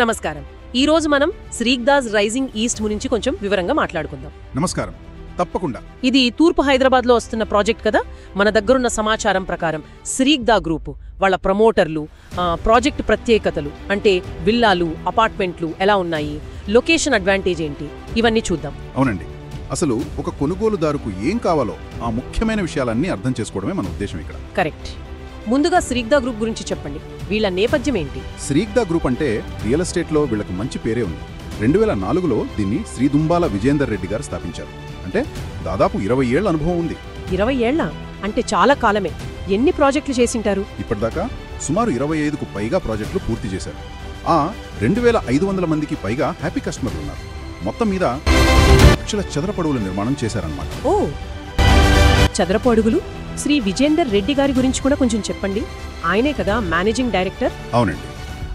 నమస్కారం. ఈ రోజు మనం శ్రీగ్దాస్ రైజింగ్ ఈస్ట్ గురించి కొంచెం వివరంగా మాట్లాడుకుందాం. నమస్కారం. తప్పకుండా. ఇది తూర్పు హైదరాబాద్లో వస్తున్న ప్రాజెక్ట్ కదా. మన దగ్గరున్న సమాచారం ప్రకారం శ్రీగ్దా గ్రూపు వాళ్ళ ప్రమోటర్లు, ప్రాజెక్ట్ ప్రత్యేకతలు అంటే విల్లాలు, అపార్ట్మెంట్లు ఎలా ఉన్నాయి, లొకేషన్ అడ్వాంటేజ్ ఏంటి, ఇవన్నీ చూద్దాం. అవునండి. అసలు ఒక కొనుగోలుదారుకు ఏం కావాలో ఆ ముఖ్యమైన విషయాలన్నీ అర్థం చేసుకోవడమే మన ఉద్దేశం ఇక్కడ. కరెక్ట్. ముందుగా శ్రీగ్దా గ్రూప్ గురించి చెప్పండి. వీళ్ళ నేపథ్యం ఏంటి? శ్రీగ్దా గ్రూప్ అంటే రియల్ ఎస్టేట్లో వీళ్ళకి మంచి పేరే ఉంది. 2004లో దీన్ని శ్రీ దుంబాల విజయేందర్ రెడ్డి గారు స్థాపించారు. అంటే దాదాపు 20 ఏళ్ల అనుభవం ఉంది. 20 ఏళ్ల అంటే చాలా కాలమే. ఎన్ని ప్రాజెక్టులు చేసింటారు? ఇప్పటిదాకా సుమారు 25కు పైగా ప్రాజెక్టులు పూర్తి చేశారు. 2500 మందికి పైగా హ్యాపీ కస్టమర్లు ఉన్నారు. మొత్తం మీద లక్షల చదరపడుగుల నిర్మాణం చేశారన్నమాట. ఓ, చదరపు అడుగులు. శ్రీ విజేందర్ రెడ్డి గారి గురించి కూడా కొంచెం చెప్పండి. ఆయనే కదా మేనేజింగ్ డైరెక్టర్? అవునండి.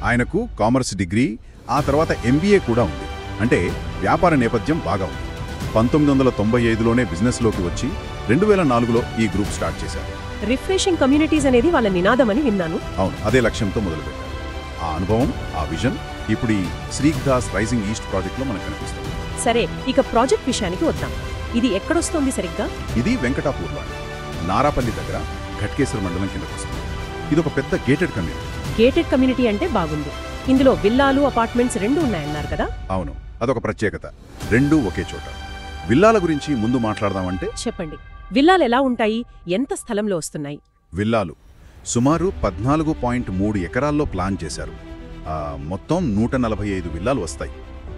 ఆయనకు కామర్స్ డిగ్రీ, ఆ తర్వాత MBA కూడా ఉంది. అంటే వ్యాపార నేపథ్యం బాగా ఉంది. 1995లోనే బిజినెస్లోకి వచ్చి 2004లో ఈ గ్రూప్ స్టార్ట్ చేశారు. రిఫ్రెషింగ్ కమ్యూనిటీస్ అనేది వాళ్ళ నినాదమని విన్నాను. అవును, అదే లక్ష్యంతో మొదలుపెట్టారు. ఆ అనుభవం, ఆ విజన్ ఇప్పుడు ఈ శ్రీగ్దాస్ రైజింగ్ ఈస్ట్ ప్రాజెక్ట్లో మనకు కనిపిస్తుంది. సరే, ఇక ప్రాజెక్ట్ విషయానికి వద్దాం. ఇది ఎక్కడొస్తోంది సరిగ్గా? ఇది వెంకటాపూర్లో, నారాపల్లి దగ్గర ఘట్కేశ్వర మండలం కిందకు వస్తుంది. ఇది ఒక పెద్ద గేటెడ్ కమ్యూనిటీ. గేటెడ్ కమ్యూనిటీ అంటే బాగుంది. ఇందులో విల్లాలు, అపార్ట్మెంట్స్ రెండు ఉన్నాయన్నారు కదా? అవును, అదొక ప్రత్యేకత. రెండూ ఒకే చోట. విల్లాల గురించి ముందు మాట్లాడదామంటే చెప్పండి. విల్లాలు ఎలా ఉంటాయి? ఎంత స్థలంలో వస్తున్నాయి? విల్లాలు సుమారు 14.3 ఎకరాల్లో ప్లాన్ చేశారు. మొత్తం 145 విల్లాలు వస్తాయి.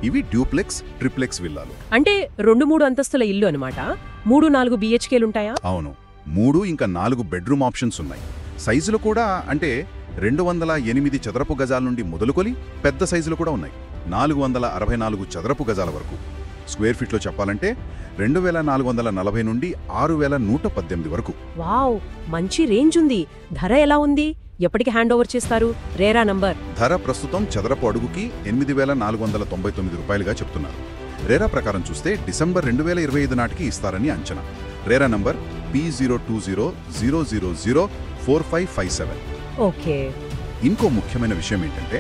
ఇవి డ్యూప్లెక్స్, ట్రిప్లెక్స్ విల్లాలు. అంటే 2-3 అంతస్తుల ఇల్లు అనమాట. 3-4 BHKలుంటాయా? అవును, 3 ఇంకా 4 బెడ్రూమ్ ఆప్షన్స్ ఉన్నాయి. సైజులు కూడా అంటే 208 చదరపు గజాల నుండి మొదలుకొని పెద్ద సైజులు కూడా ఉన్నాయి. 464 చదరపు గజాల వరకు. స్క్వేర్ ఫీట్లో చెప్పాలంటే 2440 నుండి 6118 వరకు. వావ్, మంచి రేంజ్ ఉంది. ధర ఎలా ఉంది? ఎప్పటికి హ్యాండ్ ఓవర్ చేస్తారు? రేరా నంబర్? ధర ప్రస్తుతం చదరపు అడుగుకి 8499 రూపాయలుగా చెప్తున్నారు. రేరా ప్రకారం చూస్తే డిసెంబర్ 2025 నాటికి ఇస్తారని అంచనా. RERA number P0200004557. ఓకే. ఇంకో ముఖ్యమైన విషయం ఏంటంటే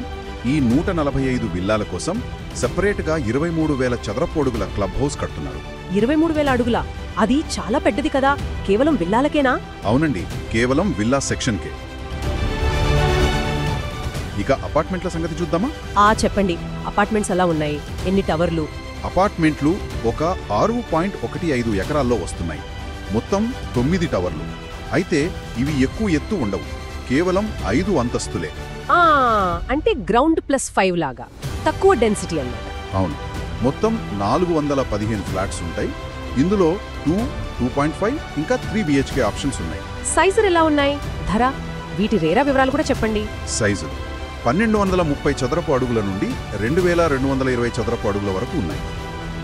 ఈ 145 విల్లాల కోసం సెపరేట్గా 23,000 చదరపు అడుగుల క్లబ్ హౌస్ కడుతున్నారు. 23,000 అడుగులా? అది చాలా పెద్దది కదా. కేవలం విల్లాలకేనా? అవునండి, కేవలం విల్లా సెక్షన్కే. ఇక అపార్ట్మెంట్ల సంగతి చూద్దామా? చెప్పండి. అపార్ట్మెంట్స్ ఎలా ఉన్నాయి? ఎన్ని టవర్లు? అపార్ట్మెంట్లు ఒక 6.15 ఎకరాల్లో వస్తున్నాయి. మొత్తం 9 టవర్లు. అయితే ఇవి ఎక్కువ ఎత్తు ఉండవు, కేవలం 5 అంతస్తులే. అంటే గ్రౌండ్ +5 లాగా, తక్కువ డెన్సిటీ అన్నమాట. అవును, మొత్తం 415 ఫ్లాట్స్ ఉంటాయి. ఇందులో 2, 2.5 ఇంకా 3 BHK ఆప్షన్స్ ఉన్నాయి. సైజులు ఎలా ఉన్నాయి? ధర? వీటి రేరా వివరాలు కూడా చెప్పండి. సైజులు 1230 చదరపు అడుగుల నుండి 2220 చదరపు అడుగుల వరకు ఉన్నాయి.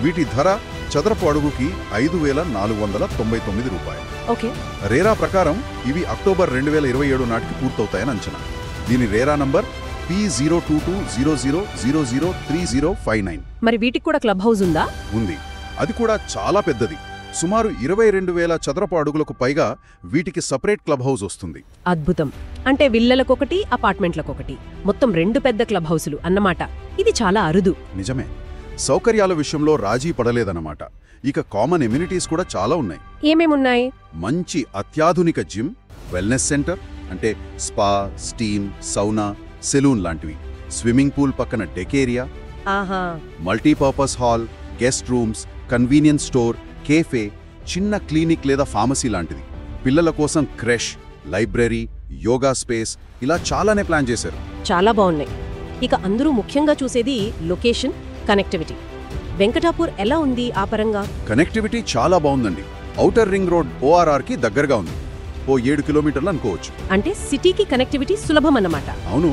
వీటి ధర చదరపు అడుగుకి 5499 రూపాయలు. ఓకే. రేరా ప్రకారం ఇవి అక్టోబర్ 2027 నాటికి పూర్తవుతాయని అంచనా. దీని రేరా నంబర్ P022000003059. మరి వీటికి కూడా క్లబ్ హౌస్ ఉందా? ఉంది. అది కూడా చాలా పెద్దది. సుమారు 22,000 చదరపు అడుగులకు పైగా వీటికి సపరేట్ క్లబ్ హౌస్ వస్తుంది. అద్భుతం. అంటే విల్లలకొకటి, అపార్ట్మెంట్లకొకటి, మొత్తం 2 పెద్ద క్లబ్ హౌసులు అన్నమాట. ఇది చాలా అరుదు. నిజమే. సౌకర్యాల విషయంలో రాజీ పడలేదన్నమాట. ఇక కామన్ ఎమ్యూనిటీస్ కూడా చాలా ఉన్నాయి. ఏమేమున్నాయి? మంచి అత్యాధునిక జిమ్, వెల్నెస్ సెంటర్ అంటే స్పా, స్టీమ్, సౌనా, సెలూన్ లాంటివి, స్విమ్మింగ్ పూల్ పక్కన deck area, multipurpose hall, guest rooms, convenience store, cafe, చిన్న క్లినిక్ లేదా ఫార్మసీ లాంటిది, పిల్లల కోసం క్రెష్, లైబ్రరీ, యోగా స్పేస్, ఇలా చాలానే ప్లాన్ చేశారు. చాలా బాగున్నాయి. ఇక అందరూ ముఖ్యంగా చూసేది లొకేషన్, కనెక్టివిటీ. వెంకటాపూర్ ఎలా ఉంది ఆ పరంగా? కనెక్టివిటీ చాలా బాగుందండి. ఔటర్ రింగ్ రోడ్ ORRకి దగ్గరగా ఉంది. 7 కిలోమీటర్లు అనుకోవచ్చు. అంటే సిటీకి కనెక్టివిటీ సులభం అన్నమాట. అవును,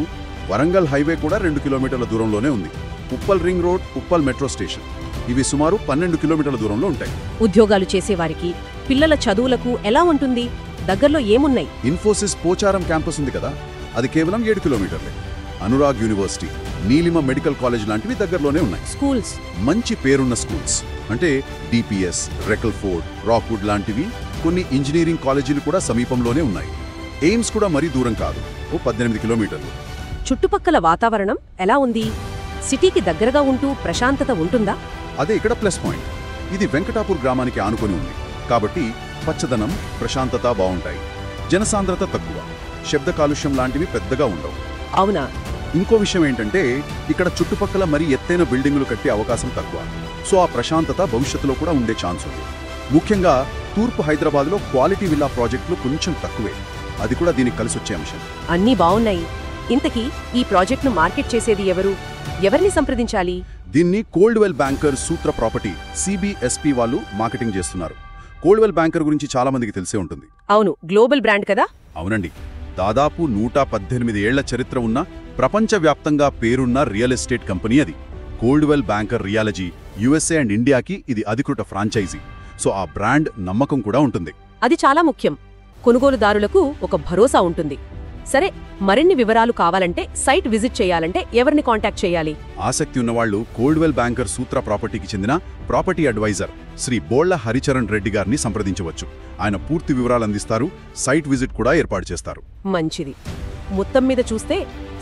వరంగల్ హైవే కూడా 2 కిలోమీటర్ల దూరంలోనే ఉంది. Uppal ring road, Uppal metro station, ఇవి సుమారు 12 కిలోమీటర్ల దూరంలో ఉంటాయి. ఉద్యోగాలు చేసేవారికి, పిల్లల చదువులకు ఎలా ఉంటుంది? దగ్గరలో ఏమున్నాయి? ఇన్ఫోసిస్ పోచారం క్యాంపస్ ఉంది కదా, అది కేవలం 7 కిలోమీటర్లే. Anurag university, Neelima medical college లాంటివి దగ్గరలోనే ఉన్నాయి. స్కూల్స్, మంచి పేరున్న స్కూల్స్ అంటే DPS, రెకల్ఫోర్డ్, రాక్వుడ్ లాంటివి. కొన్ని ఇంజనీరింగ్ కాలేజీలు కూడా సమీపంలోనే ఉన్నాయి. ఎయిమ్స్ కూడా మరీ దూరం కాదు, ఓ 18 కిలోమీటర్లు. చుట్టుపక్కల వాతావరణం ఎలా ఉంది? సిటీకి దగ్గరగా ఉంటూ ప్రశాంతత ఉంటుందా? అదే ఇక్కడ ప్లస్ పాయింట్. ఇది వెంకటాపూర్ గ్రామానికి ఆనుకొని ఉంది కాబట్టి పచ్చదనం, ప్రశాంతత బావుంటాయి. జనసాంద్రత తక్కువ, శబ్ద కాలుష్యం లాంటివి పెద్దగా ఉండవు. అవునా? ఇంకో విషయం ఏంటంటే ఇక్కడ చుట్టుపక్కల మరీ ఎత్తైన బిల్డింగులు కట్టే అవకాశం తక్కువ. సో ఆ ప్రశాంతత భవిష్యత్తులో కూడా ఉండే ఛాన్స్ ఉంది. ముఖ్యంగా తూర్పు హైదరాబాద్లో క్వాలిటీ విల్లా ప్రాజెక్టులు కొంచెం తక్కువే. అది కూడా దీనికి కలిసొచ్చే అంశం. అన్నీ బావున్నాయి. ఇంతకీ ఈ ప్రాజెక్ట్ను మార్కెట్ చేసేది ఎవరు? ఎవరిని సంప్రదించాలి? దీన్ని కోల్డ్వెల్ బ్యాంకర్ సూత్ర ప్రాపర్టీ CBSP వాళ్ళు మార్కెటింగ్ చేస్తున్నారు. కోల్డ్వెల్ బ్యాంకర్ గురించి చాలా మందికి తెలిసే ఉంటుంది. అవును, గ్లోబల్ బ్రాండ్ కదా? అవునండి. దాదాపు 118 ఏళ్ల చరిత్ర ఉన్న, ప్రపంచవ్యాప్తంగా పేరున్న రియల్ ఎస్టేట్ కంపెనీ అది. Coldwell banker rheology USA and ఇండియాకి ఇది అధికృత ఫ్రాంచైజీ. సో ఆ బ్రాండ్ నమ్మకం కూడా ఉంటుంది. అది చాలా ముఖ్యం. కొనుగోలుదారులకు ఒక భరోసా ఉంటుంది. సరే, మరిన్ని వివరాలు కావాలంటే, సైట్ విజిట్ చేయాలంటే ఎవరిని కాంటాక్ట్ చేయాలి? ఆసక్తి ఉన్నవాళ్లు కోల్డ్వెల్ బ్యాంకర్ సూత్ర ప్రాపర్టీకి చెందిన ప్రాపర్టీ అడ్వైజర్ శ్రీ బోళ్ల హరిచరణ్ రెడ్డి గారిని సంప్రదించవచ్చు. ఆయన పూర్తి వివరాలు అందిస్తారు, సైట్ విజిట్ కూడా ఏర్పాటు చేస్తారు. మంచిది. మొత్తం మీద చూస్తే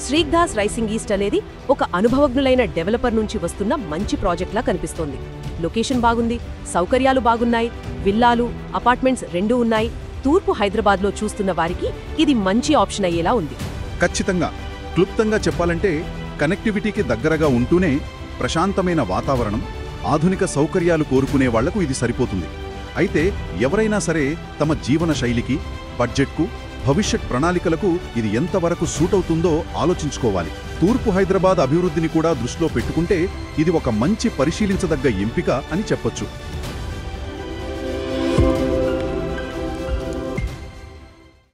శ్రీగ్దాస్ రైసింగ్ ఈస్ట్ అనేది ఒక అనుభవజ్ఞులైన డెవలపర్ నుంచి వస్తున్న మంచి ప్రాజెక్ట్లా కనిపిస్తోంది. లొకేషన్ బాగుంది, సౌకర్యాలు బాగున్నాయి, విల్లాలు, అపార్ట్మెంట్స్ రెండూ ఉన్నాయి. తూర్పు హైదరాబాద్లో చూస్తున్న వారికి ఇది మంచి ఆప్షన్ అయ్యేలా ఉంది. ఖచ్చితంగా. క్లుప్తంగా చెప్పాలంటే కనెక్టివిటీకి దగ్గరగా ఉంటూనే ప్రశాంతమైన వాతావరణం, ఆధునిక సౌకర్యాలు కోరుకునే వాళ్లకు ఇది సరిపోతుంది. అయితే ఎవరైనా సరే తమ జీవన శైలికి, బడ్జెట్కు, భవిష్యత్ ప్రణాళికలకు ఇది ఎంతవరకు సూట్ అవుతుందో ఆలోచించుకోవాలి. తూర్పు హైదరాబాద్ అభివృద్ధిని కూడా దృష్టిలో పెట్టుకుంటే ఇది ఒక మంచి పరిశీలించదగ్గ ఎంపిక అని చెప్పొచ్చు.